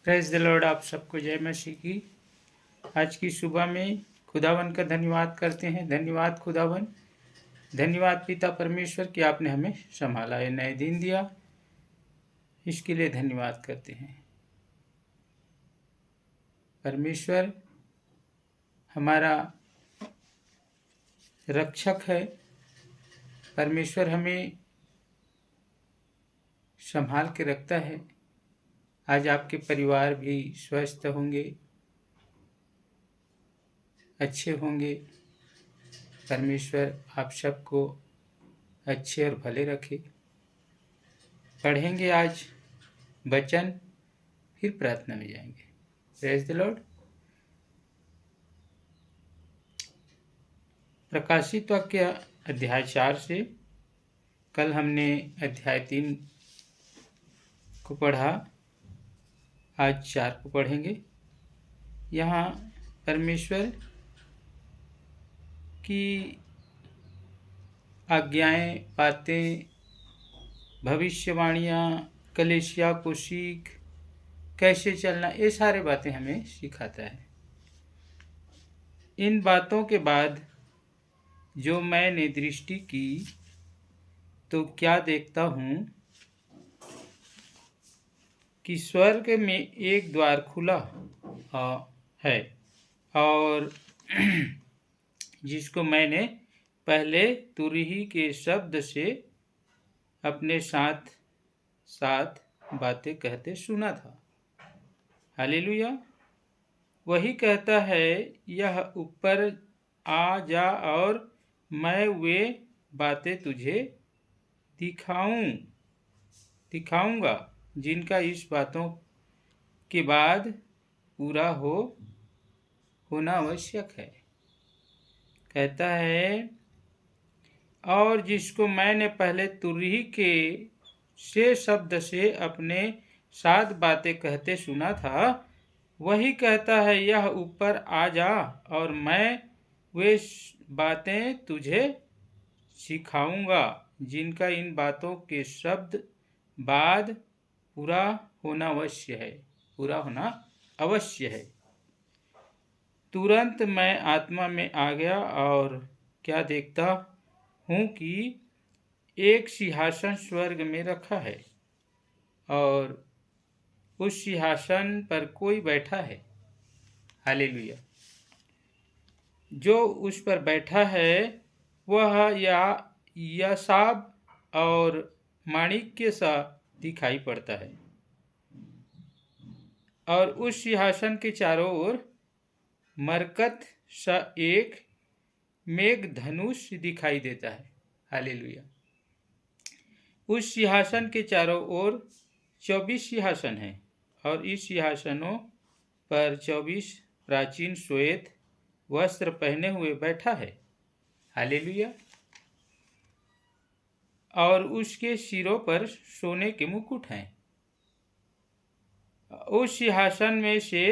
Praise the Lord. आप सबको जय मसीह की। आज की सुबह में खुदावन का धन्यवाद करते हैं। धन्यवाद खुदावन, धन्यवाद पिता परमेश्वर कि आपने हमें संभाला, ये नए दिन दिया, इसके लिए धन्यवाद करते हैं। परमेश्वर हमारा रक्षक है। परमेश्वर हमें संभाल के रखता है। आज आपके परिवार भी स्वस्थ होंगे, अच्छे होंगे। परमेश्वर आप सबको अच्छे और भले रखे। पढ़ेंगे आज वचन, फिर प्रार्थना में जाएंगे। Praise the Lord. प्रकाशित वाक्य अध्याय 4 से कल हमने अध्याय 3 को पढ़ा, आज 4 को पढ़ेंगे। यहाँ परमेश्वर की आज्ञाएं, बातें, भविष्यवाणियाँ, कलीसिया को सीख, कैसे चलना, ये सारे बातें हमें सिखाता है। इन बातों के बाद जो मैंने दृष्टि की तो क्या देखता हूँ कि स्वर्ग में एक द्वार खुला है, और जिसको मैंने पहले तुरही के शब्द से अपने साथ साथ बातें कहते सुना था। हालेलुया। वही कहता है, यह ऊपर आ जा और मैं वे बातें तुझे दिखाऊंगा जिनका इस बातों के बाद पूरा होना आवश्यक है। कहता है, और जिसको मैंने पहले तुरही के से शब्द से अपने साथ बातें कहते सुना था, वही कहता है, यह ऊपर आ जा और मैं वे बातें तुझे सिखाऊंगा जिनका इन बातों के शब्द बाद पूरा होना अवश्य है। तुरंत मैं आत्मा में आ गया और क्या देखता हूँ कि एक सिंहासन स्वर्ग में रखा है, और उस सिंहासन पर कोई बैठा है। हालेलुया। जो उस पर बैठा है वह यासाब और माणिक्य सा दिखाई पड़ता है, और उस सिंहासन के चारों ओर मरकत सा एक मेघधनुष दिखाई देता है। हालेलुया। उस सिंहासन के चारों ओर 24 सिंहासन हैं, और इस सिंहासनों पर 24 प्राचीन श्वेत वस्त्र पहने हुए बैठा है। हालेलुया। और उसके सिरों पर सोने के मुकुट हैं। उस सिंहासन में से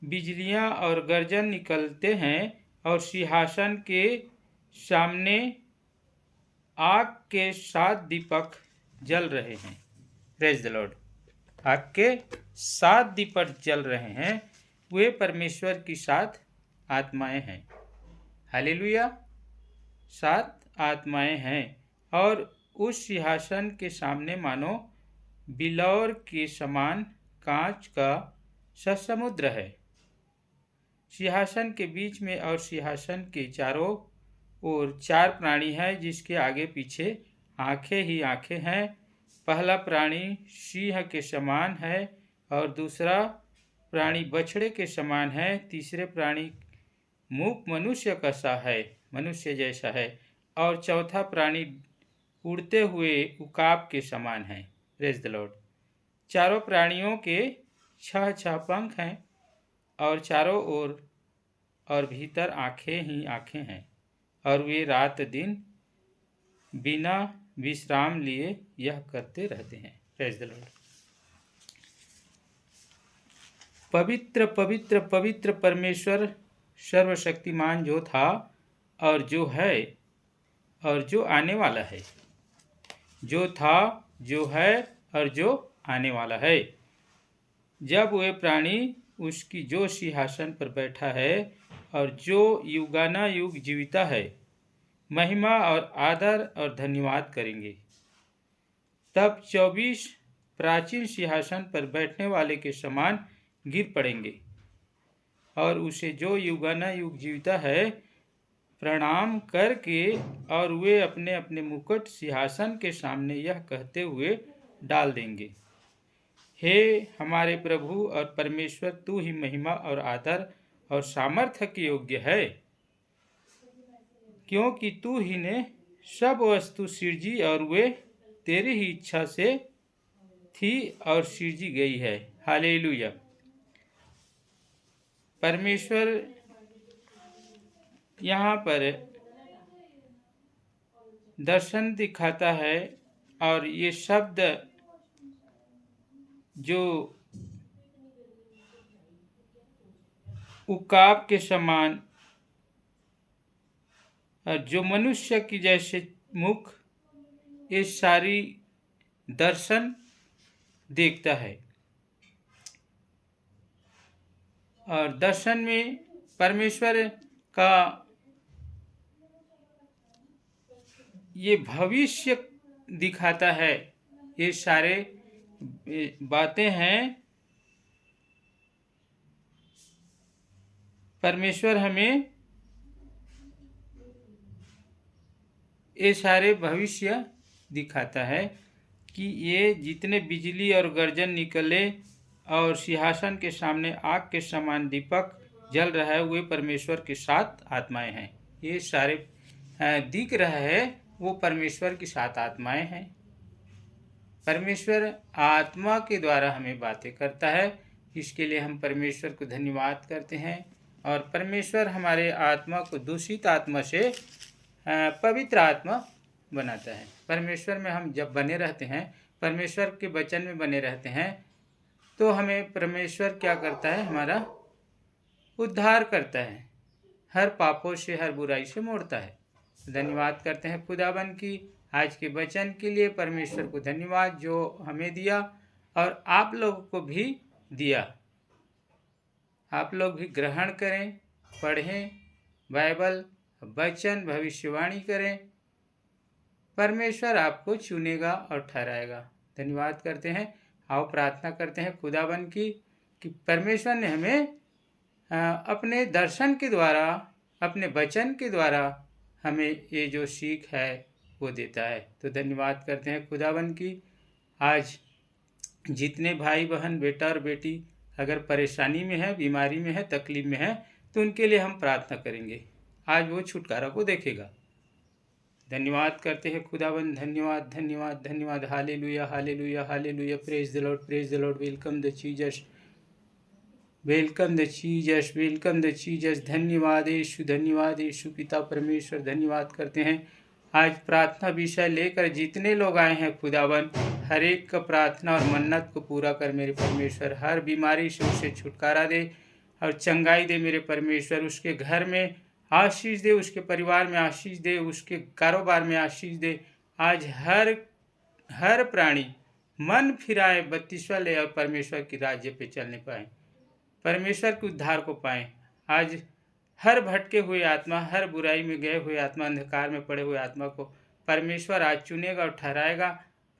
बिजलियां और गर्जन निकलते हैं, और सिंहासन के सामने आग के 7 दीपक जल रहे हैं। Praise the Lord. आग के 7 दीपक जल रहे हैं। वे परमेश्वर की 7 आत्माएं हैं। हालेलुया। 7 आत्माएं हैं, और उस सिंहासन के सामने मानो बिलौर के समान कांच का समुद्र है। सिंहासन के बीच में और सिंहासन के चारों ओर 4 प्राणी हैं, जिसके आगे पीछे आंखें ही आंखें हैं। पहला प्राणी सिंह के समान है, और दूसरा प्राणी बछड़े के समान है। तीसरे प्राणी मुख मनुष्य जैसा है, और चौथा प्राणी उड़ते हुए उकाब के समान है। Praise the Lord. चारों प्राणियों के 6 पंख हैं, और चारों ओर और भीतर आंखें ही आंखें हैं, और वे रात दिन बिना विश्राम लिए यह करते रहते हैं। Praise the Lord. पवित्र पवित्र पवित्र परमेश्वर सर्वशक्तिमान जो था और जो है और जो आने वाला है, जो था, जो है और जो आने वाला है। जब वे प्राणी उसकी जो सिंहासन पर बैठा है और जो युगानायुग जीविता है महिमा और आदर और धन्यवाद करेंगे। तब 24 प्राचीन सिंहासन पर बैठने वाले के समान गिर पड़ेंगे और उसे जो युगानायुग जीविता है प्रणाम करके और वे अपने अपने मुकुट सिंहासन के सामने यह कहते हुए डाल देंगे, हे हमारे प्रभु और परमेश्वर, तू ही महिमा और आदर और सामर्थ्य के योग्य है, क्योंकि तू ही ने सब वस्तु सृजी और वे तेरी ही इच्छा से थी और सृजी गई है। हालेलुया। परमेश्वर यहाँ पर दर्शन दिखाता है और ये शब्द जो उकाब के समान जो मनुष्य की जैसे मुख, ये सारी दर्शन देखता है और दर्शन में परमेश्वर का ये भविष्य दिखाता है। ये सारे बातें हैं। परमेश्वर हमें ये सारे भविष्य दिखाता है कि ये जितने बिजली और गर्जन निकले और सिंहासन के सामने आग के समान दीपक जल रहा है, वे परमेश्वर के 7 आत्माएं हैं। ये सारे दिख रहा है वो परमेश्वर की 7 आत्माएं हैं। परमेश्वर आत्मा के द्वारा हमें बातें करता है, इसके लिए हम परमेश्वर को धन्यवाद करते हैं। और परमेश्वर हमारे आत्मा को दूषित आत्मा से पवित्र आत्मा बनाता है। परमेश्वर में हम जब बने रहते हैं, परमेश्वर के वचन में बने रहते हैं, तो हमें परमेश्वर क्या करता है, हमारा उद्धार करता है, हर पापों से हर बुराई से मोड़ता है। धन्यवाद करते हैं खुदावन की आज के वचन के लिए। परमेश्वर को धन्यवाद जो हमें दिया और आप लोगों को भी दिया। आप लोग भी ग्रहण करें, पढ़ें बाइबल, वचन, भविष्यवाणी करें। परमेश्वर आपको चुनेगा और ठहराएगा। धन्यवाद करते हैं। आओ प्रार्थना करते हैं खुदावन की कि परमेश्वर ने हमें अपने दर्शन के द्वारा, अपने वचन के द्वारा हमें ये जो सीख है वो देता है। तो धन्यवाद करते हैं खुदावन की। आज जितने भाई बहन, बेटा और बेटी अगर परेशानी में है, बीमारी में है, तकलीफ में है, तो उनके लिए हम प्रार्थना करेंगे। आज वो छुटकारा को देखेगा। धन्यवाद करते हैं खुदावन। धन्यवाद धन्यवाद धन्यवाद। Hallelujah hallelujah hallelujah. Praise the Lord, praise the Lord. Welcome the Jesus, welcome the Jesus, welcome the Jesus. धन्यवाद यीशु, धन्यवाद यीशु। पिता परमेश्वर धन्यवाद करते हैं। आज प्रार्थना विषय लेकर जितने लोग आए हैं खुदावन, हर एक का प्रार्थना और मन्नत को पूरा कर मेरे परमेश्वर। हर बीमारी से उसे छुटकारा दे और चंगाई दे मेरे परमेश्वर। उसके घर में आशीष दे, उसके परिवार में आशीष दे, उसके कारोबार में आशीष दे। आज हर प्राणी मन फिराए, बत्तीसवा ले और परमेश्वर की राज्य पे चलने पाए, परमेश्वर के उद्धार को पाएं। आज हर भटके हुए आत्मा, हर बुराई में गए हुए आत्मा, अंधकार में पड़े हुए आत्मा को परमेश्वर आज चुनेगा और ठहराएगा।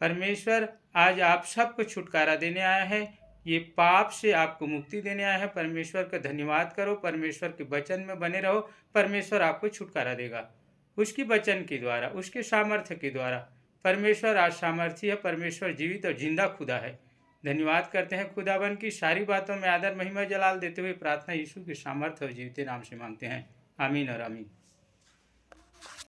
परमेश्वर आज आप सबको छुटकारा देने आया है, ये पाप से आपको मुक्ति देने आया है। परमेश्वर का धन्यवाद करो, परमेश्वर के वचन में बने रहो, परमेश्वर आपको छुटकारा देगा उसकी वचन के द्वारा, उसके सामर्थ्य के द्वारा। परमेश्वर आज सामर्थ्य है, परमेश्वर जीवित और जिंदा खुदा है। धन्यवाद करते हैं खुदावन की। सारी बातों में आदर महिमा जलाल देते हुए प्रार्थना यीशु के सामर्थ्य और जीवित नाम से मांगते हैं। आमीन और आमीन।